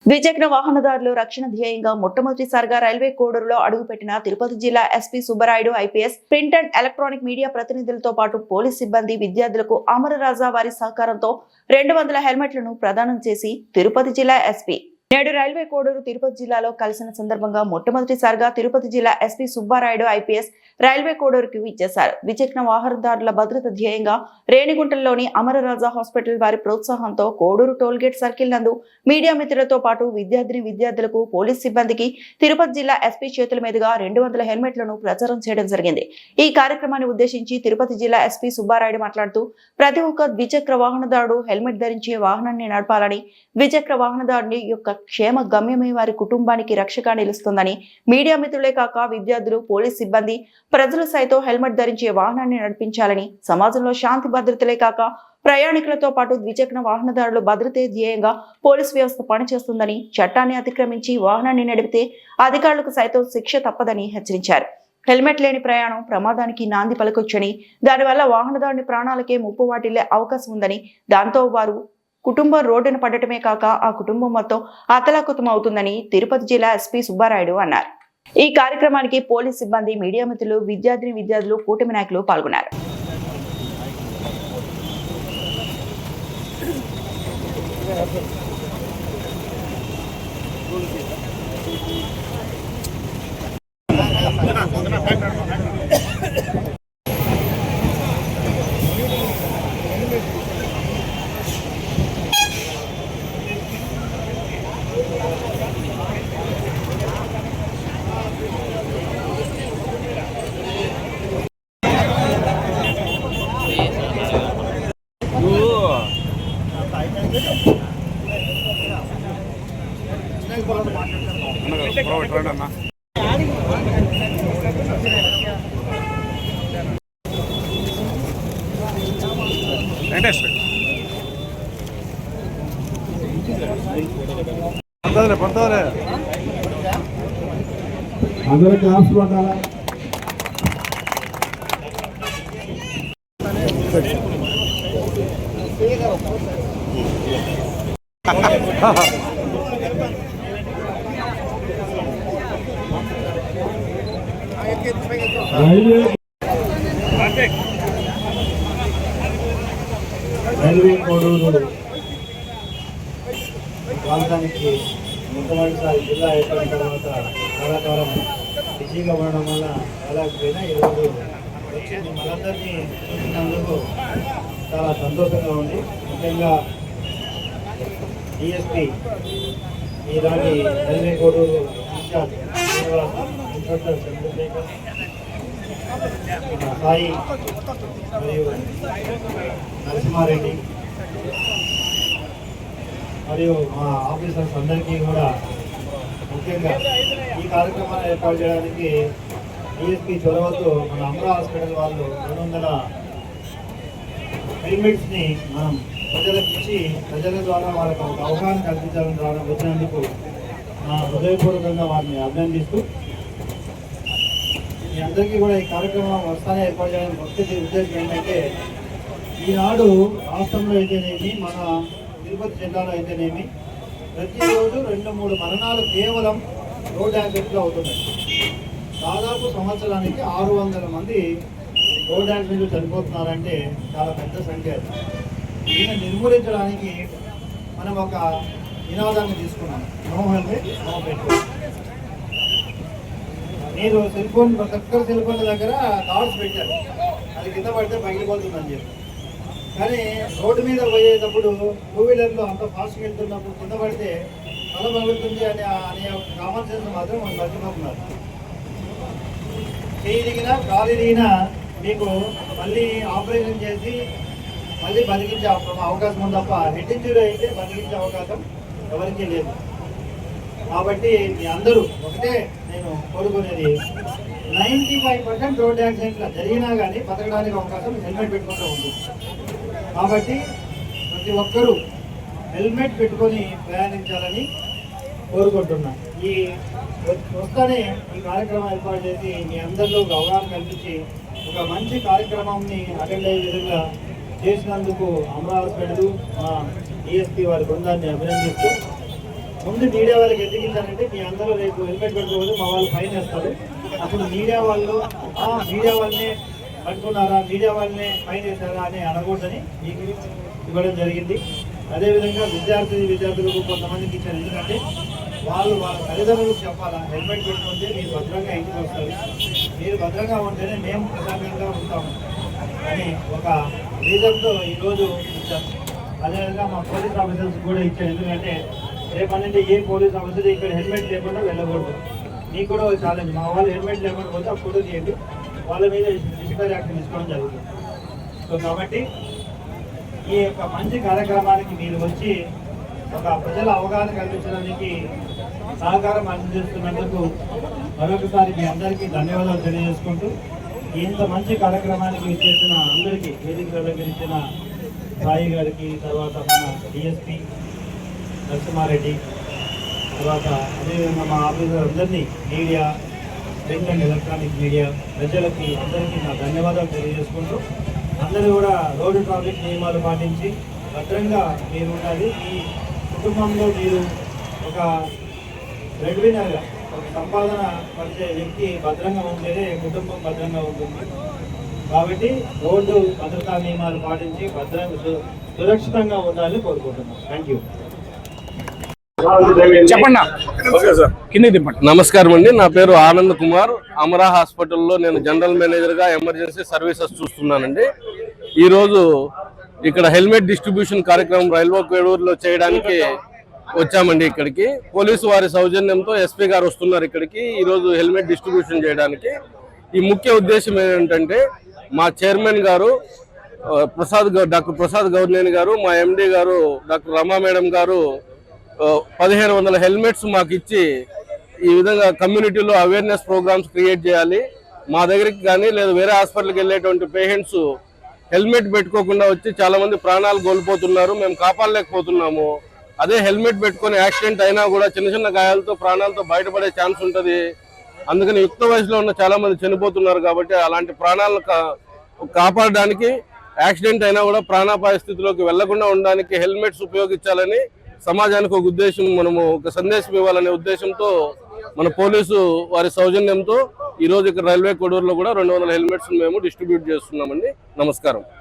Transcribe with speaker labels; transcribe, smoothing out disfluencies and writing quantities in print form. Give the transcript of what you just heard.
Speaker 1: ద్విచక్ర వాహనదారులు రక్షణ ధ్యేయంగా మొట్టమొదటిసారిగా రైల్వే కోడూరులో అడుగుపెట్టిన తిరుపతి జిల్లా SP Subbarayudu IPS print and electronic media ప్రతినిధులతో పాటు పోలీస్ సిబ్బంది విద్యార్థులకు అమరరాజా వారి సహకారంతో 200 హెల్మెట్లను ప్రదానం చేసి తిరుపతి జిల్లా ఎస్పీ నేడు రైల్వే కోడూరు తిరుపతి జిల్లాలో కలిసిన సందర్భంగా మొట్టమొదటిసారిగా తిరుపతి జిల్లా ఎస్పీ సుబ్బారాయుడు ఐపీఎస్ రైల్వే కోడూరుకి విచ్చేశారు. ద్విచక్ర వాహనదారుల భద్రత ధ్యేయంగా రేణిగుంటలోని అమరరాజా హాస్పిటల్ వారి ప్రోత్సాహంతో కోడూరు టోల్గేట్ సర్కిల్ నందు మీడియా మిత్రులతో పాటు విద్యార్థులకు పోలీస్ సిబ్బందికి తిరుపతి జిల్లా ఎస్పీ చేతుల మీదుగా 200 హెల్మెట్లను ప్రచారం చేయడం జరిగింది. ఈ కార్యక్రమాన్ని ఉద్దేశించి తిరుపతి జిల్లా ఎస్పీ సుబ్బారాయుడు మాట్లాడుతూ ప్రతి ఒక్క ద్విచక్ర వాహనదారుడు హెల్మెట్ ధరించి వాహనాన్ని నడపాలని, ద్విచక్ర వాహనదారుని యొక్క క్షేమ గమ్యమే వారి కుటుంబానికి రక్షగా నిలుస్తుందని, మీడియా మిత్రులే కాక విద్యార్థులు, పోలీస్ సిబ్బంది, ప్రజలు సైతం హెల్మెట్ ధరించి వాహనాన్ని నడిపించాలని, సమాజంలో శాంతి భద్రతలే కాక ప్రయాణికులతో పాటు ద్విచక్ర వాహనదారులు భద్రతే ధ్యేయంగా పోలీస్ వ్యవస్థ పనిచేస్తుందని, చట్టాన్ని అతిక్రమించి వాహనాన్ని నడిపితే అధికారులకు సైతం శిక్ష తప్పదని హెచ్చరించారు. హెల్మెట్ లేని ప్రయాణం ప్రమాదానికి నాంది పలకొచ్చని, దానివల్ల వాహనదారుని ప్రాణాలకే ముప్పు వాటిల్లే అవకాశం ఉందని, దాంతో వారు కుటుంబం రోడ్డున పడటమే కాక ఆ కుటుంబం మొత్తం అతలాకుతం అవుతుందని తిరుపతి జిల్లా ఎస్పీ సుబ్బారాయుడు అన్నారు. ఈ కార్యక్రమానికి పోలీస్ సిబ్బంది, మీడియా మిత్రులు, విద్యార్థులు, కూటమి నాయకులు పాల్గొన్నారు.
Speaker 2: అందరూ క్లాస్ పట్టాలా? రైల్వే కోడూరు ప్రాంతానికి మొట్టమొదటిసారి జిల్లా ఏర్పడిన తర్వాత చాలా కాలం బిజీగా ఉండడం వల్ల వెళ్ళకపోయినా ఈరోజు వచ్చింది. మనందరినీ చూసినందుకు చాలా సంతోషంగా ఉంది. ముఖ్యంగా డిఎస్పీ ఈనాటి Railway Koduru in charge inspector Chandrashekar, Sai మరియు నరసింహారెడ్డి మరియు మా ఆఫీసర్స్ అందరికీ కూడా, ముఖ్యంగా ఈ కార్యక్రమాన్ని ఏర్పాటు చేయడానికి డిఎస్పీ చొరవతో మన అమరా హాస్పిటల్ వాళ్ళు 200 హెల్మెట్స్ని మనం ప్రజలకు ఇచ్చి ప్రజల ద్వారా వాళ్ళకు ఒక అవగాహన కల్పించాలని ద్వారా వచ్చినందుకు నా హృదయపూర్వకంగా వారిని అభినందిస్తూ, మీ అందరికీ కూడా ఈ కార్యక్రమం వస్తానే ఏర్పాటు చేయడానికి ముఖ్య ఉద్దేశం ఏంటంటే, ఈనాడు రాష్ట్రంలో అయితేనేమి, మన తిరుపతి జిల్లాలో అయితేనేమి ప్రతిరోజు 2-3 మరణాలు కేవలం రోడ్ యాక్సిడెంట్లో అవుతున్నాయి. దాదాపు సంవత్సరానికి 600 మంది రోడ్ యాక్సిడెంట్లు చనిపోతున్నారంటే చాలా పెద్ద సంఖ్య. దీన్ని నిర్మూలించడానికి మనం ఒక నినాదాన్ని తీసుకున్నాం, నో హెల్మెట్ నో పెట్రోల్. మీరు సెల్ ఫోన్, ప్రతి ఒక్కరి సెల్ ఫోన్ల దగ్గర కార్డ్స్ పెట్టారు, అది కింద పడితే పగిలిపోతుందని చెప్పి. కానీ రోడ్డు మీద పోయేటప్పుడు 2 వీలర్లో అంత ఫాస్ట్గా వెళ్తున్నప్పుడు కింద పడితే తల పగులుతుంది అనే కామన్ సెన్స్ మాత్రం మనం మర్చిపోతున్నారు. చేయిదిగినా కాలు ఇరిగినా మీకు మళ్ళీ ఆపరేషన్ చేసి మళ్ళీ బతికించే అవకాశం ఉంది తప్ప హెడ్ ఇంజరీ అయితే బతికించే అవకాశం ఎవరికీ లేదు. కాబట్టి మీ అందరూ ఒకటే నేను కోరుకునేది, 95% రోడ్ యాక్సిడెంట్లు జరిగినా కానీ బతకడానికి అవకాశం హెల్మెట్ పెట్టుకుంటూ ఉంటుంది. కాబట్టి ప్రతి ఒక్కరూ హెల్మెట్ పెట్టుకొని ప్రయాణించాలని కోరుకుంటున్నాను. ఈ వస్తానే ఈ కార్యక్రమం ఏర్పాటు చేసి మీ అందరిలో అవగాహన కల్పించి ఒక మంచి కార్యక్రమాన్ని అటెండ్ అయ్యే విధంగా చేసినందుకు అమరావతి మా డిఎస్పీ వారి బృందాన్ని అభినందిస్తూ ముందు మీడియా వాళ్ళకి ఎందుకు ఇచ్చారంటే మీ అందరూ రేపు హెల్మెట్ పెట్టుకోవద్దు, మా వాళ్ళు ఫైన్ వేస్తారు. అప్పుడు మీడియా వాళ్ళు మీడియా వాళ్ళనే పట్టుకున్నారా, మీడియా వాళ్ళనే ఫైన్ వేశారా అని అనకూడదని మీకు ఇవ్వడం జరిగింది. అదేవిధంగా విద్యార్థులకు కొంతమందికి ఇచ్చారు. ఎందుకంటే వాళ్ళ తల్లిదండ్రులకు చెప్పాలా, హెల్మెట్ పెట్టుకుంటే మీరు భద్రంగా ఇంటికి వస్తారు, మీరు భద్రంగా ఉంటేనే మేము ప్రశాంతంగా ఉంటాము అని ఒక రీజన్తో ఈరోజు ఇచ్చారు. అదేవిధంగా మా పోలీస్ ఆఫీసర్స్ కూడా ఇచ్చారు. ఎందుకంటే రేపనంటే ఏ పోలీస్ ఆఫీసర్ ఇక్కడ హెల్మెట్ లేకుండా వెళ్ళకూడదు. మీకు కూడా ఒక ఛాలెంజ్, మా వాళ్ళు హెల్మెట్ లేకుండా పోతే ఆ ఫోటో తీయండి, వాళ్ళ మీద డిసిప్లినరీ యాక్షన్ తీసుకోవడం జరుగుతుంది. సో కాబట్టి ఈ యొక్క మంచి కార్యక్రమానికి మీరు వచ్చి ఒక ప్రజల అవగాహన కల్పించడానికి సహకారం అందిస్తున్నందుకు మరొకసారి మీ అందరికీ ధన్యవాదాలు తెలియజేసుకుంటూ, ఇంత మంచి కార్యక్రమానికి ఇచ్చేసిన అందరికీ, వేదిక దగ్గర ఇచ్చిన సాయి గారికి, తర్వాత మన డిఎస్పీ నరసింహారెడ్డి, తర్వాత అదేవిధంగా మా ఆఫీసర్ అందరినీ, media, print and electronic media ప్రజలకి అందరికీ నా ధన్యవాదాలు తెలియజేసుకుంటూ, అందరూ కూడా రోడ్డు ట్రాఫిక్ నియమాలు పాటించి భద్రంగా మీరు ఉండాలి. మీ కుటుంబంలో మీరు ఒక బ్రెడ్ విన్నర్గా, ఒక సంపాదన పరిచే వ్యక్తి భద్రంగా ఉంటేనే కుటుంబం భద్రంగా ఉంటుంది. కాబట్టి రోడ్డు భద్రతా నియమాలు పాటించి భద్రంగా సురక్షితంగా ఉండాలని కోరుకుంటున్నాను. Thank you.
Speaker 3: చెప్పండి. కింద దింపండి.
Speaker 4: నమస్కారం అండి, నా పేరు ఆనంద్ కుమార్. అమరా హాస్పిటల్లో నేను జనరల్ మేనేజర్గా ఎమర్జెన్సీ సర్వీసెస్ చూస్తున్నానండి. ఈరోజు ఇక్కడ హెల్మెట్ డిస్ట్రిబ్యూషన్ కార్యక్రమం రైల్వే కోడూరులో చేయడానికి వచ్చామండి. ఇక్కడికి పోలీసు వారి సౌజన్యంతో ఎస్పీ గారు వస్తున్నారు ఇక్కడికి ఈరోజు హెల్మెట్ డిస్ట్రిబ్యూషన్ చేయడానికి. ఈ ముఖ్య ఉద్దేశం ఏంటంటే, మా చైర్మన్ గారు డాక్టర్ ప్రసాద్ గౌర్నేని గారు, మా ఎండి గారు డాక్టర్ రమా మేడం గారు 1500 హెల్మెట్స్ మాకు ఇచ్చి ఈ విధంగా కమ్యూనిటీలో అవేర్నెస్ ప్రోగ్రామ్స్ క్రియేట్ చేయాలి. మా దగ్గరికి కానీ లేదా వేరే హాస్పిటల్కి వెళ్ళేటువంటి పేషెంట్స్ హెల్మెట్ పెట్టుకోకుండా వచ్చి చాలా మంది ప్రాణాలు కోల్పోతున్నారు, మేము కాపాడలేకపోతున్నాము. అదే హెల్మెట్ పెట్టుకొని యాక్సిడెంట్ అయినా కూడా చిన్న చిన్న గాయాలతో ప్రాణాలతో బయటపడే ఛాన్స్ ఉంటుంది. అందుకని యుక్త వయసులో ఉన్న చాలా మంది చనిపోతున్నారు. కాబట్టి అలాంటి ప్రాణాలను కాపాడడానికి, యాక్సిడెంట్ అయినా కూడా ప్రాణాపాయ స్థితిలోకి వెళ్లకుండా ఉండడానికి హెల్మెట్స్ ఉపయోగించాలని సమాజానికి ఒక ఉద్దేశం, మనము ఒక సందేశం ఇవ్వాలనే ఉద్దేశంతో మన పోలీసు వారి సౌజన్యంతో ఈరోజు ఇక్కడ రైల్వే కోడూరులో కూడా 200 హెల్మెట్స్ మేము డిస్ట్రిబ్యూట్ చేస్తున్నామండి. నమస్కారం.